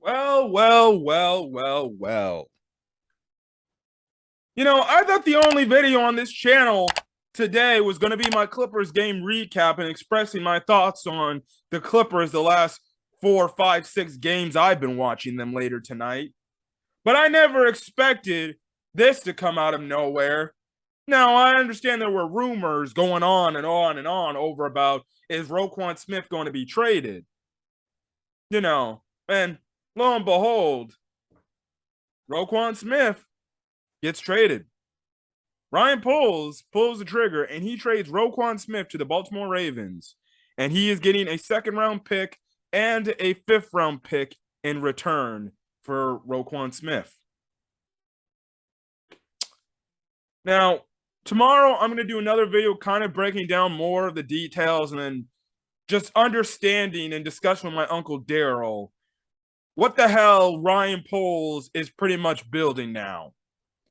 Well. I thought the only video on this channel today was going to be my Clippers game recap and expressing my thoughts on the Clippers the last 4, 5, 6 games I've been watching them later tonight. But I never expected this to come out of nowhere. Now, I understand there were rumors going on and on and on over about is Roquan Smith going to be traded? And lo and behold, Roquan Smith gets traded. Ryan pulls the trigger and he trades Roquan Smith to the Baltimore Ravens. And he is getting a second-round pick and a fifth-round pick in return for Roquan Smith. Now, tomorrow I'm going to do another video kind of breaking down more of the details and then just understanding and discussing with my Uncle Daryl what the hell Ryan Poles is pretty much building now.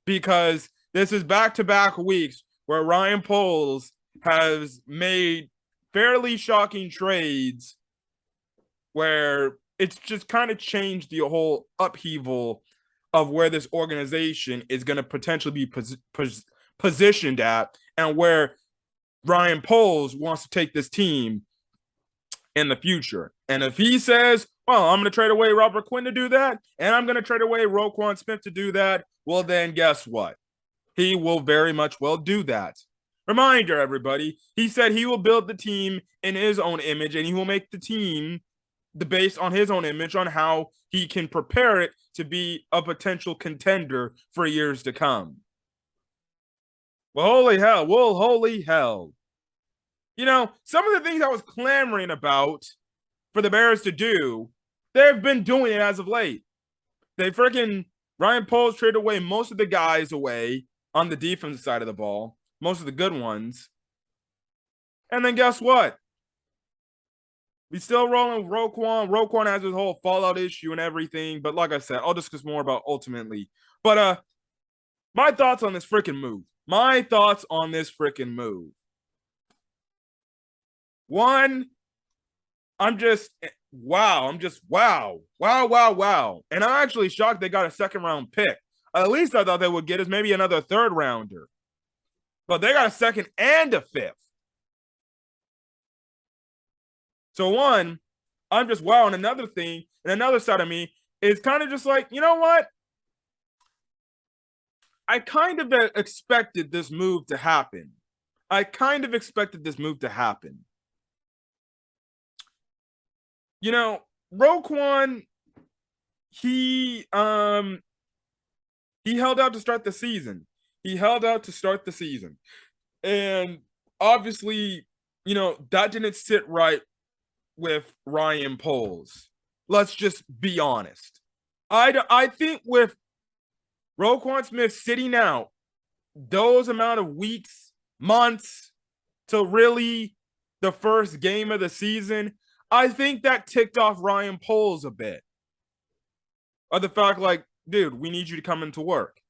Because this is back-to-back weeks where Ryan Poles has made fairly shocking trades where it's just kind of changed the whole upheaval of where this organization is going to potentially be positioned at and where Ryan Poles wants to take this team in the future. And if he says, well, I'm going to trade away Robert Quinn to do that, and I'm going to trade away Roquan Smith to do that, well, then guess what? He will very much well do that. Reminder, everybody, he said he will build the team in his own image, and he will make the team based on his own image on how he can prepare it to be a potential contender for years to come. Well, holy hell. Some of the things I was clamoring about for the Bears to do, they've been doing it as of late. Ryan Poles traded away most of the guys away on the defensive side of the ball, most of the good ones. And then guess what? We still rolling with Roquan. Roquan has his whole fallout issue and everything. But like I said, I'll discuss more about ultimately. But my thoughts on this freaking move. One, I'm just wow. And I'm actually shocked they got a second round pick. At least I thought they would get is maybe another third rounder. But they got a second and a fifth. So one, I'm just wow. And another thing, and another side of me is kind of just like, you know what? I kind of expected this move to happen. Roquan, he held out to start the season. And obviously, that didn't sit right with Ryan Poles. Let's just be honest. I think with Roquan Smith sitting out those amount of weeks, months to really the first game of the season, I think that ticked off Ryan Poles a bit. Of the fact, like, dude, we need you to come into work.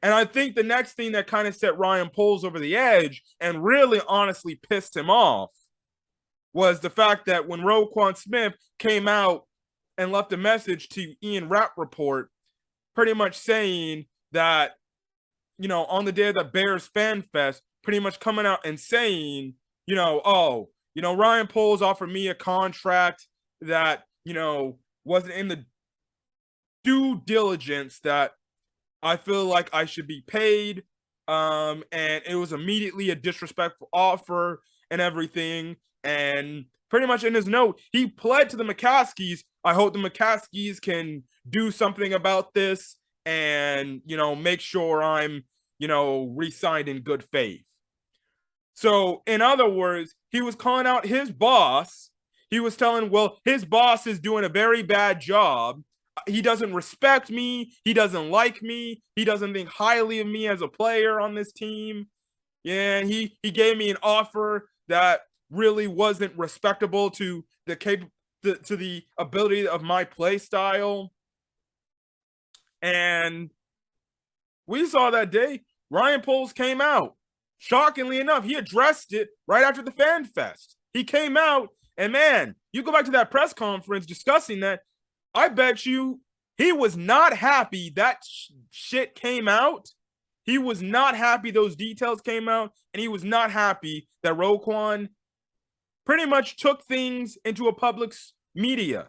And I think the next thing that kind of set Ryan Poles over the edge and really honestly pissed him off was the fact that when Roquan Smith came out and left a message to Ian Rappaport pretty much saying that, on the day of the Bears Fan Fest, pretty much coming out and saying, Ryan Poles offered me a contract that, wasn't in the due diligence that I feel like I should be paid. And it was immediately a disrespectful offer and everything. And pretty much in his note, he pled to the McCaskies. I hope the McCaskies can do something about this and, make sure I'm, re-signed in good faith. So, in other words, he was calling out his boss. He was telling, well, his boss is doing a very bad job. He doesn't respect me. He doesn't like me. He doesn't think highly of me as a player on this team. Yeah, he gave me an offer that really wasn't respectable to the ability of my play style. And we saw that day, Ryan Poles came out. Shockingly enough, he addressed it right after the Fan Fest. He came out, and man, you go back to that press conference discussing that, I bet you he was not happy that shit came out. He was not happy those details came out, and he was not happy that Roquan pretty much took things into a public's media.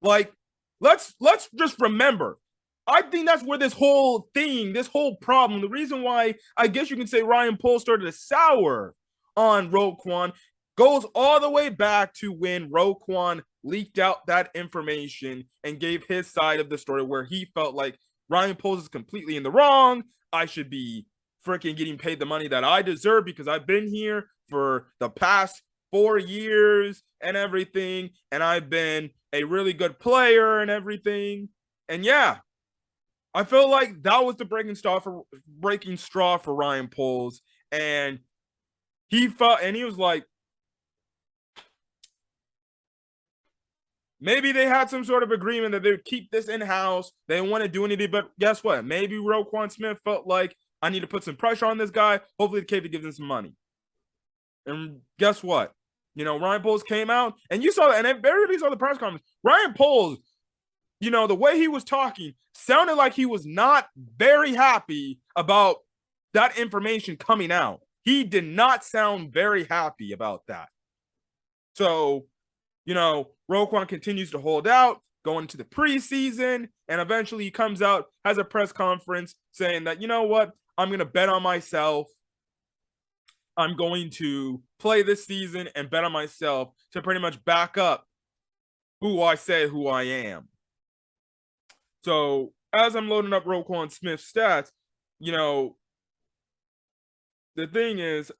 Like, let's just remember. I think that's where this whole thing, this whole problem, the reason why I guess you can say Ryan Poles started to sour on Roquan goes all the way back to when Roquan leaked out that information and gave his side of the story where he felt like Ryan Poles is completely in the wrong. I should be freaking getting paid the money that I deserve because I've been here for the past 4 years and everything, and I've been a really good player and everything. And yeah, I feel like that was the breaking straw for Ryan Poles, and he felt, and he was like, maybe they had some sort of agreement that they would keep this in house. They didn't want to do anything, but guess what? Maybe Roquan Smith felt like I need to put some pressure on this guy. Hopefully, the KP gives him some money. And guess what? You know, Ryan Poles came out, and you saw that, and everybody saw the press conference. Ryan Poles, you know, the way he was talking sounded like he was not very happy about that information coming out. He did not sound very happy about that. So, you know, Roquan continues to hold out, going into the preseason, and eventually he comes out, has a press conference saying that, you know what, I'm going to bet on myself. I'm going to play this season and bet on myself to pretty much back up who I am. So as I'm loading up Roquan Smith's stats, you know, the thing is,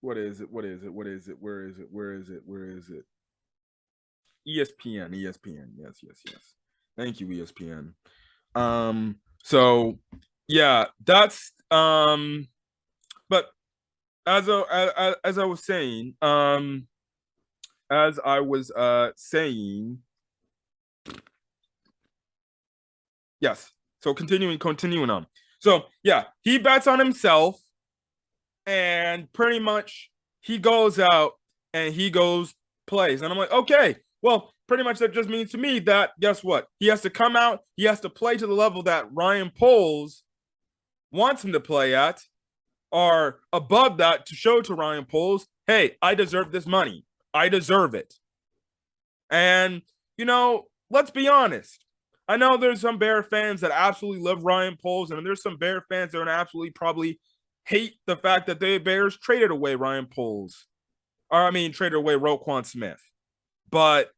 what is it? Where is it? ESPN. Yes. Thank you, ESPN. So yeah, that's but as I was saying, yes. So continuing on. So yeah, he bets on himself, and pretty much he goes out and he goes plays, and I'm like, okay, well, pretty much that just means to me that guess what? He has to come out, he has to play to the level that Ryan Poles wants him to play at, or above that, to show to Ryan Poles, hey, I deserve this money. I deserve it. And, you know, let's be honest. I know there's some Bear fans that absolutely love Ryan Poles, and there's some Bear fans that are absolutely probably hate the fact that the Bears traded away Ryan Poles. Or, I mean, traded away Roquan Smith. But,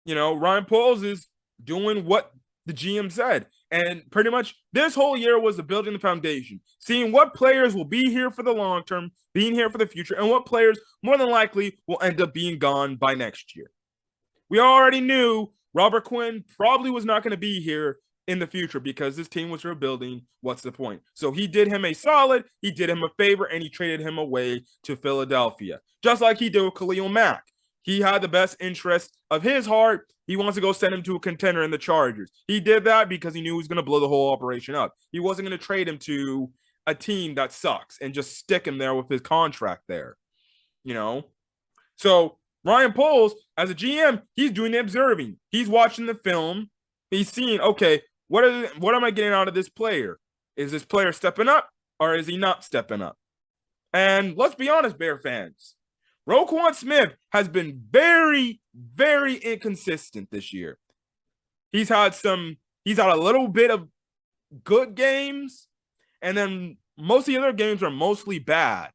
you know, Ryan Poles is doing what the GM said. And pretty much this whole year was building the foundation, seeing what players will be here for the long term, being here for the future, and what players more than likely will end up being gone by next year. We already knew Robert Quinn probably was not going to be here in the future because this team was rebuilding. What's the point? So he did him a solid, he did him a favor, and he traded him away to Philadelphia, just like he did with Khalil Mack. He had the best interest of his heart. He wants to go send him to a contender in the Chargers. He did that because he knew he was going to blow the whole operation up. He wasn't going to trade him to a team that sucks and just stick him there with his contract there, you know? So Ryan Poles, as a GM, he's doing the observing. He's watching the film. He's seeing, okay, what am I getting out of this player? Is this player stepping up or is he not stepping up? And let's be honest, Bear fans. Roquan Smith has been very, very inconsistent this year. He's had a little bit of good games, and then most of the other games are mostly bad.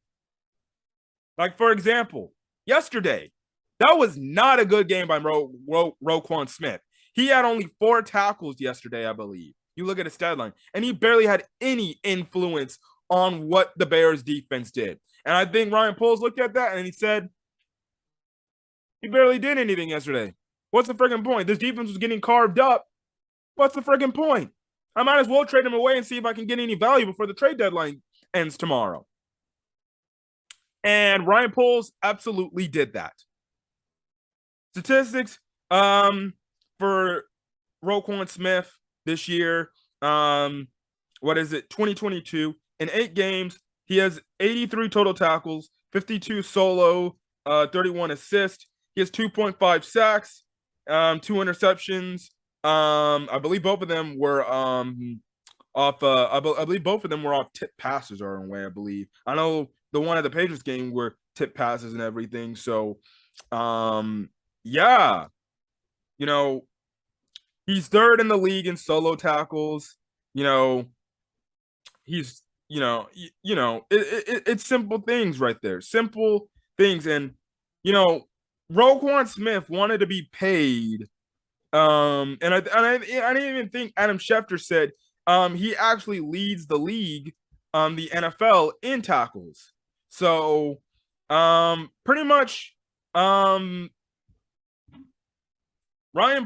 Like, for example, yesterday, that was not a good game by Roquan Smith. He had only 4 tackles yesterday, I believe. You look at his stat line, and he barely had any influence on what the Bears defense did. And I think Ryan Poles looked at that and he said, he barely did anything yesterday. What's the freaking point? This defense was getting carved up. What's the freaking point? I might as well trade him away and see if I can get any value before the trade deadline ends tomorrow. And Ryan Poles absolutely did that. Statistics for Roquan Smith this year, 2022. In 8 games, he has 83 total tackles, 52 solo, 31 assists. He has 2.5 sacks, 2 interceptions. I believe both of them were off. I believe both of them were off tip passes or in a way. I believe. I know the one at the Patriots game were tip passes and everything. So, yeah, you know, he's third in the league in solo tackles. You know, he's it's simple things right there, simple things, and Roquan Smith wanted to be paid, and I didn't even think Adam Schefter said he actually leads the league, the NFL in tackles. So pretty much Ryan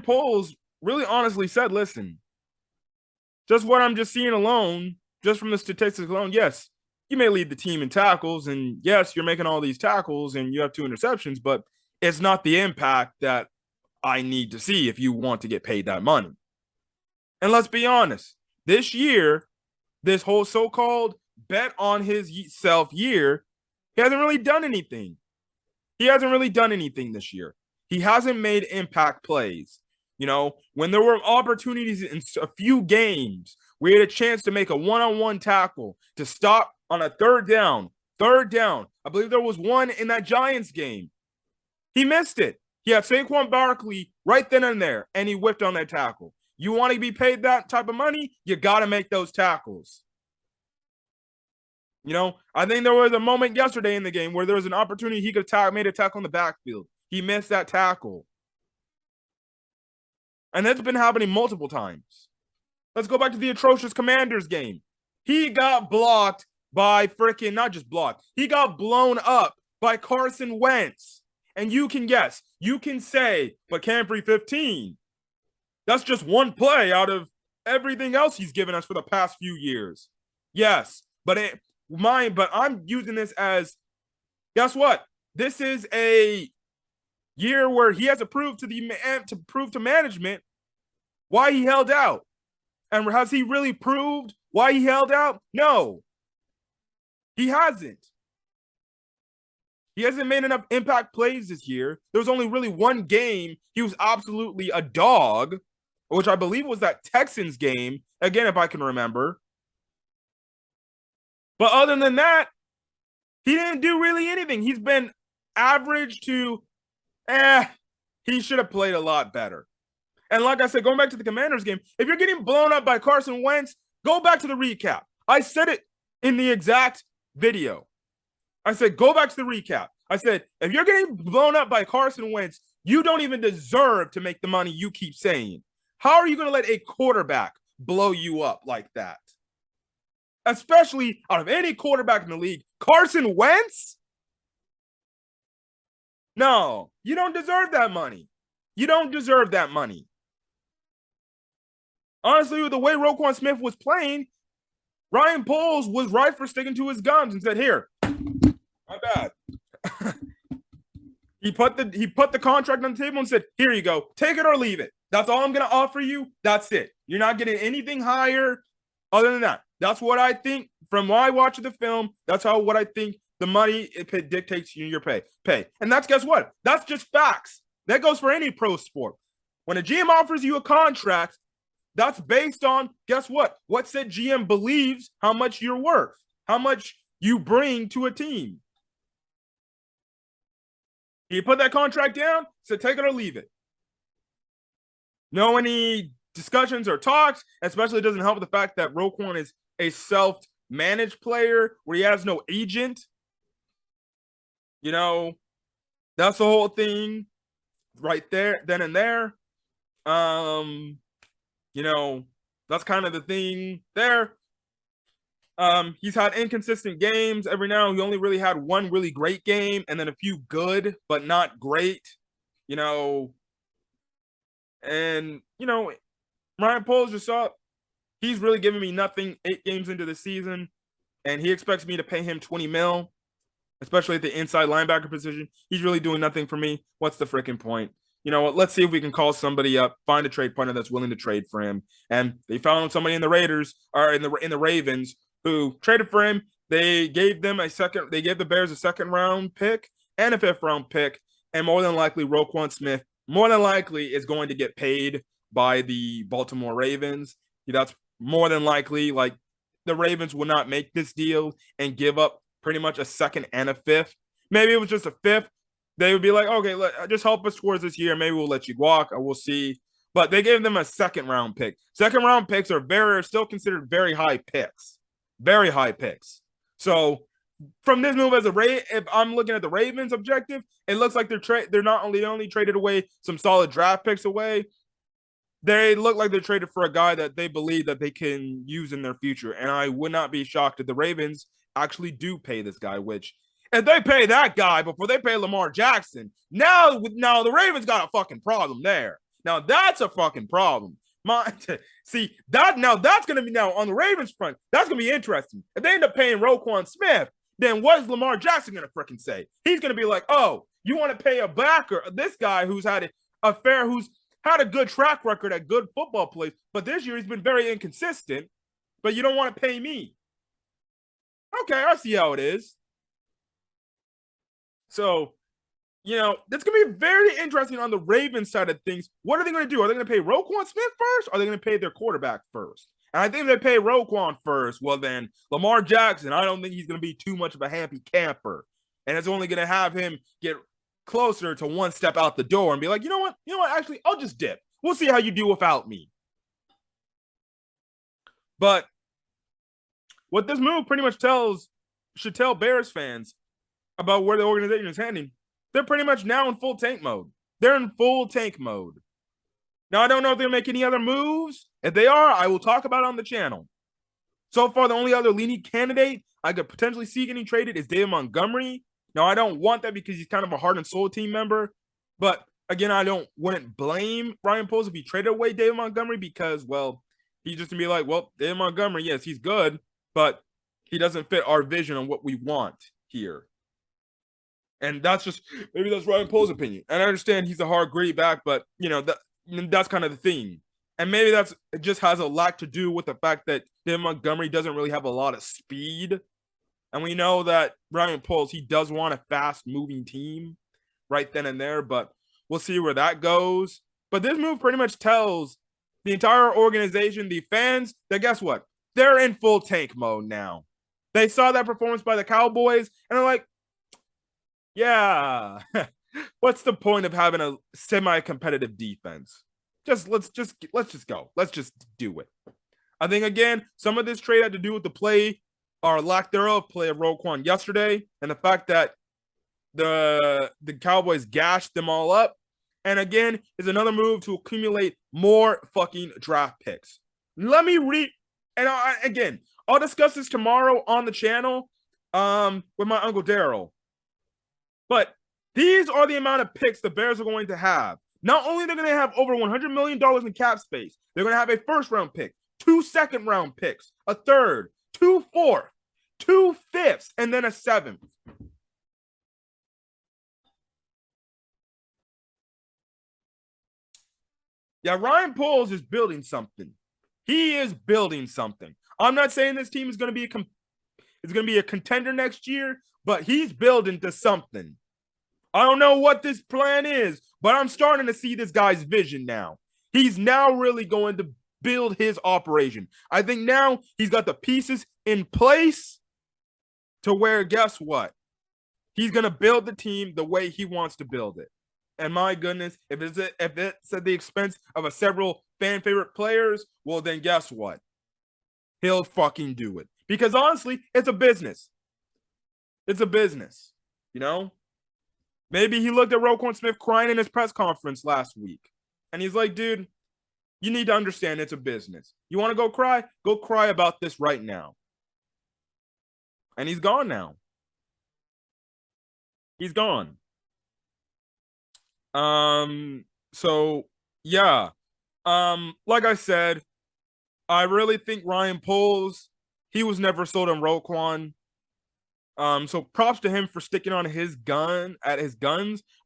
Poles really honestly said, listen, just what I'm just seeing alone, just from the statistics alone, yes, you may lead the team in tackles, and yes, you're making all these tackles and you have 2 interceptions, but it's not the impact that I need to see if you want to get paid that money. And let's be honest, this year, this whole so-called bet on his self year, he hasn't really done anything. He hasn't really done anything this year. He hasn't made impact plays. When there were opportunities in a few games, we had a chance to make a one-on-one tackle to stop on a third down. I believe there was one in that Giants game. He missed it. He had Saquon Barkley right then and there, and he whipped on that tackle. You want to be paid that type of money, you got to make those tackles. I think there was a moment yesterday in the game where there was an opportunity he could have made a tackle in the backfield. He missed that tackle. And that's been happening multiple times. Let's go back to the atrocious Commanders game. He got blocked by not just blocked. He got blown up by Carson Wentz. And you can guess, you can say, but Campbell 15. That's just one play out of everything else he's given us for the past few years. Yes, but I'm using this as, guess what? This is a year where he has to prove to management why he held out. And has he really proved why he held out? No, he hasn't. He hasn't made enough impact plays this year. There was only really one game he was absolutely a dog, which I believe was that Texans game, again, if I can remember. But other than that, he didn't do really anything. He's been average to, he should have played a lot better. And like I said, going back to the Commanders game, if you're getting blown up by Carson Wentz, go back to the recap. I said it in the exact video. I said, go back to the recap. I said, if you're getting blown up by Carson Wentz, you don't even deserve to make the money you keep saying. How are you going to let a quarterback blow you up like that? Especially out of any quarterback in the league, Carson Wentz? No, you don't deserve that money. You don't deserve that money. Honestly, with the way Roquan Smith was playing, Ryan Poles was right for sticking to his guns and said, here, my bad. He put the contract on the table and said, here you go. Take it or leave it. That's all I'm going to offer you. That's it. You're not getting anything higher other than that. That's what I think from what I watch the film. That's what I think the money it dictates you your pay. And that's, guess what? That's just facts. That goes for any pro sport. When a GM offers you a contract, that's based on, guess what? What said GM believes how much you're worth, how much you bring to a team. He put that contract down, said take it or leave it. No any discussions or talks, especially doesn't help the fact that Roquan is a self-managed player where he has no agent. That's the whole thing right there, then and there. That's kind of the thing there. He's had inconsistent games every now. He only really had one really great game and then a few good, but not great, and, Ryan Poles just saw he's really giving me nothing 8 games into the season, and he expects me to pay him $20 million, especially at the inside linebacker position. He's really doing nothing for me. What's the freaking point? You know what? Let's see if we can call somebody up, find a trade partner that's willing to trade for him. And they found somebody in the Raiders or in the Ravens who traded for him, They gave the Bears a second round pick and a fifth round pick, and more than likely Roquan Smith more than likely is going to get paid by the Baltimore Ravens. That's more than likely. Like, the Ravens will not make this deal and give up pretty much a second and a fifth. Maybe it was just a fifth. They would be like, okay, just help us towards this year. Maybe we'll let you walk, or we'll see. But they gave them a second round pick. Second round picks are still considered very high picks. Very high picks. So from this move if I'm looking at the Ravens objective, it looks like they're not only traded away some solid draft picks away. They look like they're traded for a guy that they believe that they can use in their future. And I would not be shocked if the Ravens actually do pay this guy, which if they pay that guy before they pay Lamar Jackson, now the Ravens got a fucking problem there. Now that's a fucking problem. See, that's gonna be now on the Ravens front. That's gonna be interesting. If they end up paying Roquan Smith, then what is Lamar Jackson gonna freaking say? He's gonna be like, "Oh, you want to pay a backer, this guy who's had who's had a good track record at good football plays, but this year he's been very inconsistent. But you don't want to pay me." Okay, I see how it is. So, that's going to be very interesting on the Ravens side of things. What are they going to do? Are they going to pay Roquan Smith first? Or are they going to pay their quarterback first? And I think if they pay Roquan first, well, then Lamar Jackson, I don't think he's going to be too much of a happy camper. And it's only going to have him get closer to one step out the door and be like, you know what? Actually, I'll just dip. We'll see how you do without me. But what this move pretty much should tell Bears fans about where the organization is heading. They're pretty much now in full tank mode. They're in full tank mode. Now, I don't know if they'll make any other moves. If they are, I will talk about it on the channel. So far, the only other leading candidate I could potentially see getting traded is David Montgomery. Now, I don't want that because he's kind of a heart and soul team member. But again, wouldn't blame Ryan Poles if he traded away David Montgomery because, well, he's just going to be like, well, David Montgomery, yes, he's good, but he doesn't fit our vision on what we want here. And maybe that's Ryan Poles' opinion. And I understand he's a hard, gritty back, but, that's kind of the thing. And maybe it just has a lot to do with the fact that David Montgomery doesn't really have a lot of speed. And we know that Ryan Poles, he does want a fast-moving team right then and there, but we'll see where that goes. But this move pretty much tells the entire organization, the fans, that guess what? They're in full tank mode now. They saw that performance by the Cowboys, and they're like, yeah, what's the point of having a semi-competitive defense? Let's just go. Let's just do it. I think, again, some of this trade had to do with the play or lack thereof play of Roquan yesterday, and the fact that the Cowboys gashed them all up. And again, is another move to accumulate more fucking draft picks. Let me read, and I'll discuss this tomorrow on the channel with my Uncle Daryl. But these are the amount of picks the Bears are going to have. Not only are they going to have over $100 million in cap space, they're going to have a first-round pick, 2 second-round picks, a third, 2 fourth, 2 fifths, and then a 7th. Yeah, Ryan Poles is building something. He is building something. I'm not saying this team is going to be a contender next year, but he's building to something. I don't know what this plan is, but I'm starting to see this guy's vision now. He's now really going to build his operation. I think now he's got the pieces in place to where, guess what? He's going to build the team the way he wants to build it. And my goodness, if it's at the expense of several fan favorite players, well, then guess what? He'll fucking do it. Because honestly, it's a business. It's a business, Maybe he looked at Roquan Smith crying in his press conference last week. And he's like, dude, you need to understand it's a business. You want to go cry? Go cry about this right now. And he's gone now. He's gone. So yeah. Like I said, I really think Ryan Poles, he was never sold on Roquan. So props to him for sticking on his guns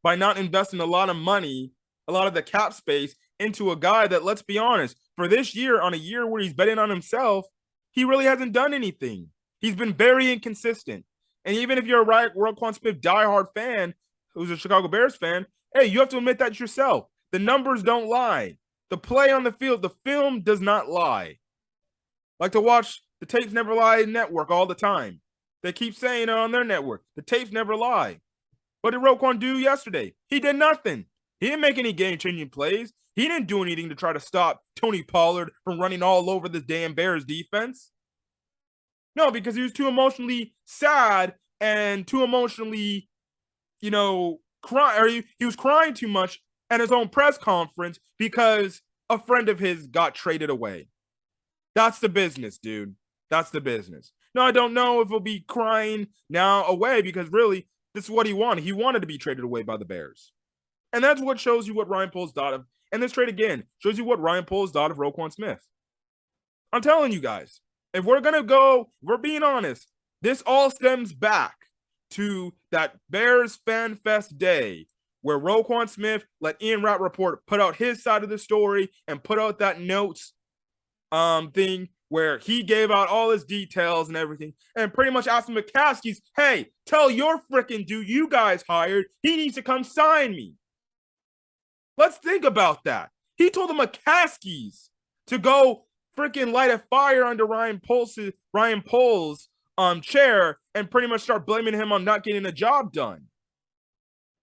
by not investing a lot of money, a lot of the cap space into a guy that, let's be honest, for this year, on a year where he's betting on himself, he really hasn't done anything. He's been very inconsistent. And even if you're a Roquan Smith diehard fan, who's a Chicago Bears fan, hey, you have to admit that yourself. The numbers don't lie. The play on the field, the film does not lie. Like to watch the Tapes Never Lie network all the time. They keep saying it on their network. The tapes never lie. What did Roquan do yesterday? He did nothing. He didn't make any game-changing plays. He didn't do anything to try to stop Tony Pollard from running all over this damn Bears defense. No, because he was too emotionally sad and too emotionally, crying, or he was crying too much at his own press conference because a friend of his got traded away. That's the business, dude. That's the business. No, I don't know if he'll be crying now away because really, this is what he wanted. He wanted to be traded away by the Bears. And that's what shows you what Ryan Poles thought of. And this trade, again, shows you what Ryan Poles thought of Roquan Smith. I'm telling you guys, if we're going to go, we're being honest, this all stems back to that Bears Fan Fest day where Roquan Smith let Ian Rappaport put out his side of the story and put out that notes thing where he gave out all his details and everything and pretty much asked the McCaskies, hey, tell your freaking dude you guys hired, he needs to come sign me. Let's think about that. He told the McCaskies to go freaking light a fire under Ryan Poles' chair and pretty much start blaming him on not getting the job done.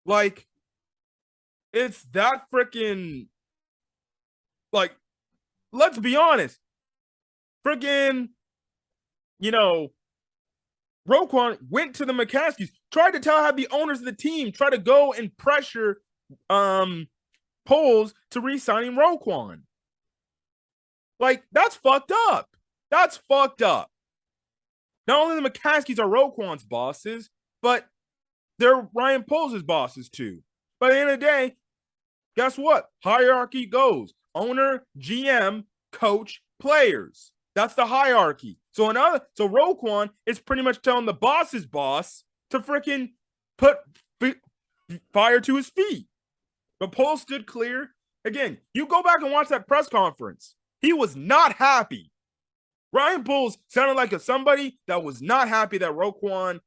Like, it's that freaking, like, let's be honest. Freaking, Roquan went to the McCaskies, tried to tell how the owners of the team try to go and pressure Poles to re-signing Roquan. Like, that's fucked up. That's fucked up. Not only the McCaskies are Roquan's bosses, but they're Ryan Poles' bosses too. By the end of the day, guess what? Hierarchy goes. Owner, GM, coach, players. That's the hierarchy. So Roquan is pretty much telling the boss's boss to freaking put fire to his feet. But Poles stood clear. Again, you go back and watch that press conference. He was not happy. Ryan Poles sounded like somebody that was not happy that Roquan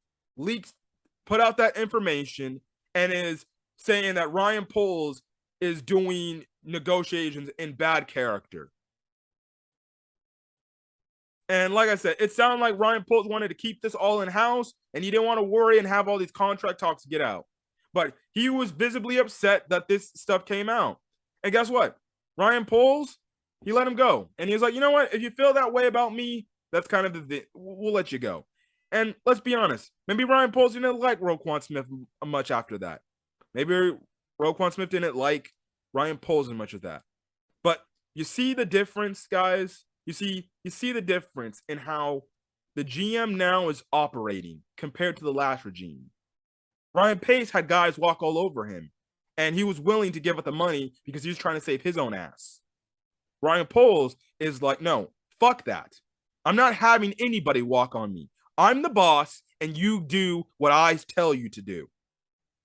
put out that information and is saying that Ryan Poles is doing negotiations in bad character. And like I said, it sounded like Ryan Poles wanted to keep this all in-house, and he didn't want to worry and have all these contract talks get out. But he was visibly upset that this stuff came out. And guess what? Ryan Poles, he let him go. And he was like, you know what? If you feel that way about me, that's kind of the thing. We'll let you go. And let's be honest. Maybe Ryan Poles didn't like Roquan Smith much after that. Maybe Roquan Smith didn't like Ryan Poles as much as that. But you see the difference, guys? You see the difference in how the GM now is operating compared to the last regime. Ryan Pace had guys walk all over him, and he was willing to give up the money because he was trying to save his own ass. Ryan Poles is like, no, fuck that. I'm not having anybody walk on me. I'm the boss, and you do what I tell you to do.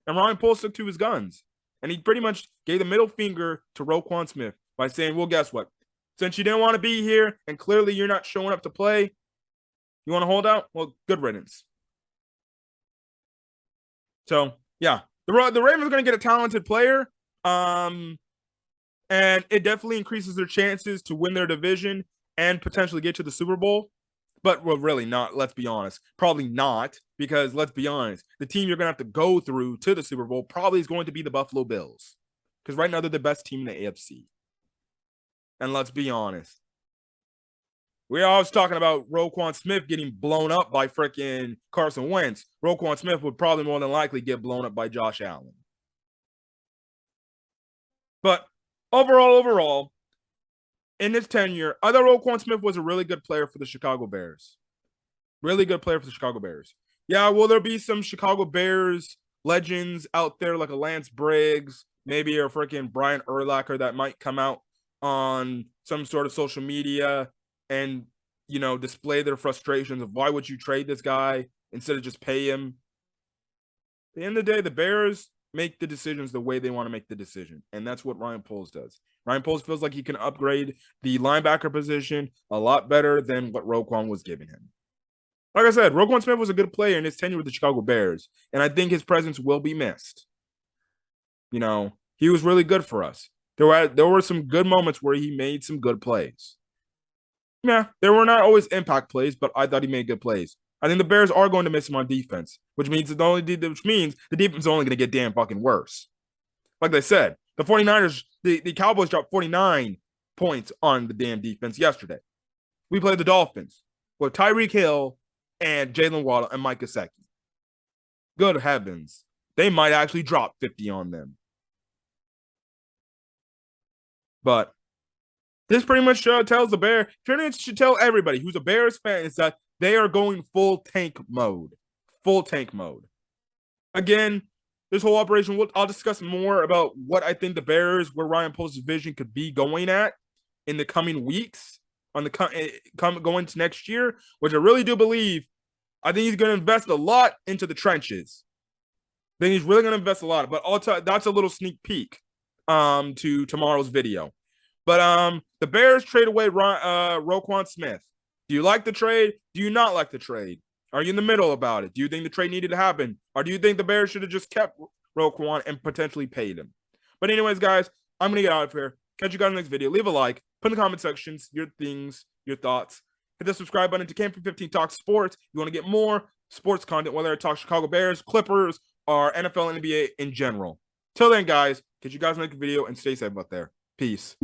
And Ryan Poles stuck to his guns, and he pretty much gave the middle finger to Roquan Smith by saying, well, guess what? Since you didn't want to be here and clearly you're not showing up to play, you want to hold out? Well, good riddance. So, yeah, the Ravens are going to get a talented player, and it definitely increases their chances to win their division and potentially get to the Super Bowl. But, well, really not, let's be honest. Probably not, because let's be honest, the team you're going to have to go through to the Super Bowl probably is going to be the Buffalo Bills, because right now they're the best team in the AFC. And let's be honest. We're always talking about Roquan Smith getting blown up by freaking Carson Wentz. Roquan Smith would probably more than likely get blown up by Josh Allen. But overall, in his tenure, I thought Roquan Smith was a really good player for the Chicago Bears. Really good player for the Chicago Bears. Yeah, will there be some Chicago Bears legends out there like a Lance Briggs, maybe a freaking Brian Urlacher that might come out on some sort of social media and, display their frustrations of why would you trade this guy instead of just pay him? At the end of the day, the Bears make the decisions the way they want to make the decision, and that's what Ryan Poles does. Ryan Poles feels like he can upgrade the linebacker position a lot better than what Roquan was giving him. Like I said, Roquan Smith was a good player in his tenure with the Chicago Bears, and I think his presence will be missed. You know, he was really good for us. There were some good moments where he made some good plays. Yeah, there were not always impact plays, but I thought he made good plays. I think the Bears are going to miss him on defense, which means the defense is only going to get damn fucking worse. Like they said, the 49ers, the Cowboys dropped 49 points on the damn defense yesterday. We played the Dolphins with Tyreek Hill and Jalen Waddle and Mike Gesicki. Good heavens. They might actually drop 50 on them. But this pretty much tells the Bears, should tell everybody who's a Bears fan is that they are going full tank mode. Full tank mode. Again, this whole operation, I'll discuss more about what I think the Bears, where Ryan Poles' vision could be going at in the coming weeks, going to next year, which I really do believe. I think he's going to invest a lot into the trenches. I think he's really going to invest a lot, but that's a little sneak peek to tomorrow's video. But the Bears trade away Roquan Smith. Do you like the trade? Do you not like the trade? Are you in the middle about it? Do you think the trade needed to happen? Or do you think the Bears should have just kept Roquan and potentially paid him? But anyways, guys, I'm going to get out of here. Catch you guys in the next video. Leave a like. Put in the comment sections your things, your thoughts. Hit the subscribe button to Camp 15 Talk Sports. You want to get more sports content, whether it talks Chicago Bears, Clippers, or NFL and NBA in general. Till then, guys, catch you guys in the next video and stay safe out there. Peace.